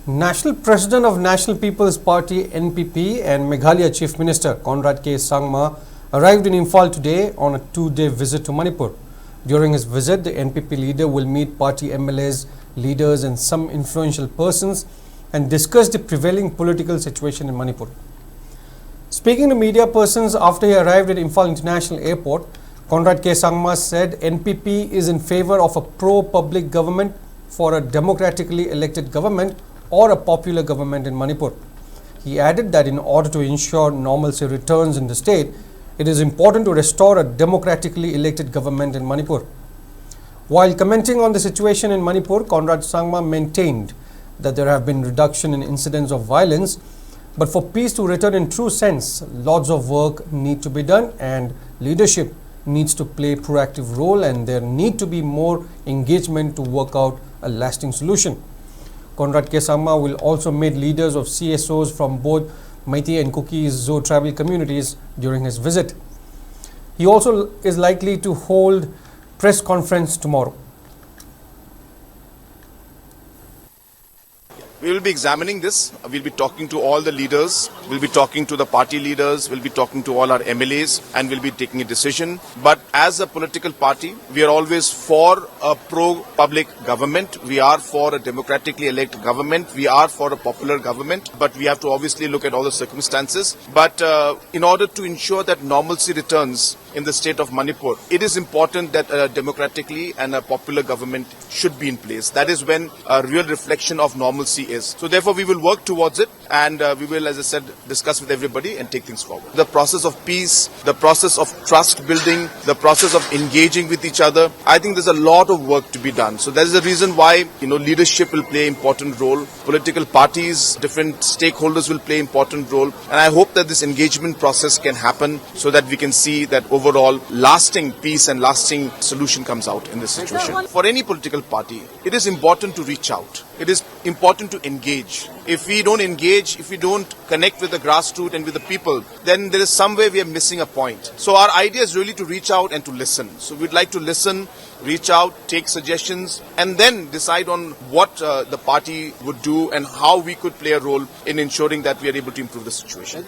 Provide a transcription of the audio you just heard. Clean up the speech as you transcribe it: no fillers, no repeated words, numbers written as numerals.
National President of National People's Party NPP and Meghalaya Chief Minister Conrad Sangma arrived in Imphal today on a two-day visit to Manipur. During his visit, the NPP leader will meet party MLAs, leaders and some influential persons and discuss the prevailing political situation in Manipur. Speaking to media persons after he arrived at Imphal International Airport, Conrad Sangma said NPP is in favor of a pro-public government for a democratically elected government or a popular government in Manipur. He added that in order to ensure normalcy returns in the state, it is important to restore a democratically elected government in Manipur. While commenting on the situation in Manipur, Conrad Sangma maintained that there have been reduction in incidents of violence, but for peace to return in true sense, lots of work need to be done and leadership needs to play a proactive role and there need to be more engagement to work out a lasting solution. Conrad Sangma will also meet leaders of CSOs from both Meitei and Kuki Zo tribal communities during his visit. He also is likely to hold press conference tomorrow. We will be examining this. We'll be talking to all the leaders. We'll be talking to the party leaders. We'll be talking to all our MLAs and we'll be taking a decision. But as a political party, we are always for a pro-public government. We are for a democratically elected government. We are for a popular government. But we have to obviously look at all the circumstances. But in order to ensure that normalcy returns in the state of Manipur, it is important that a democratically and a popular government should be in place. That is when a real reflection of normalcy is. So therefore we will work towards it and we will, as I said, discuss with everybody and take things forward. The process of peace, the process of trust building, the process of engaging with each other, I think there's a lot of work to be done. So that is the reason why, leadership will play an important role. Political parties, different stakeholders will play an important role. And I hope that this engagement process can happen so that we can see that overall lasting peace and lasting solution comes out in this situation. For any political party, it is important to reach out. It is important to engage. If we don't engage, if we don't connect with the grassroots and with the people, then there is some way we are missing a point. So our idea is really to reach out and to listen. So we'd like to listen, reach out, take suggestions, and then decide on what the party would do and how we could play a role in ensuring that we are able to improve the situation.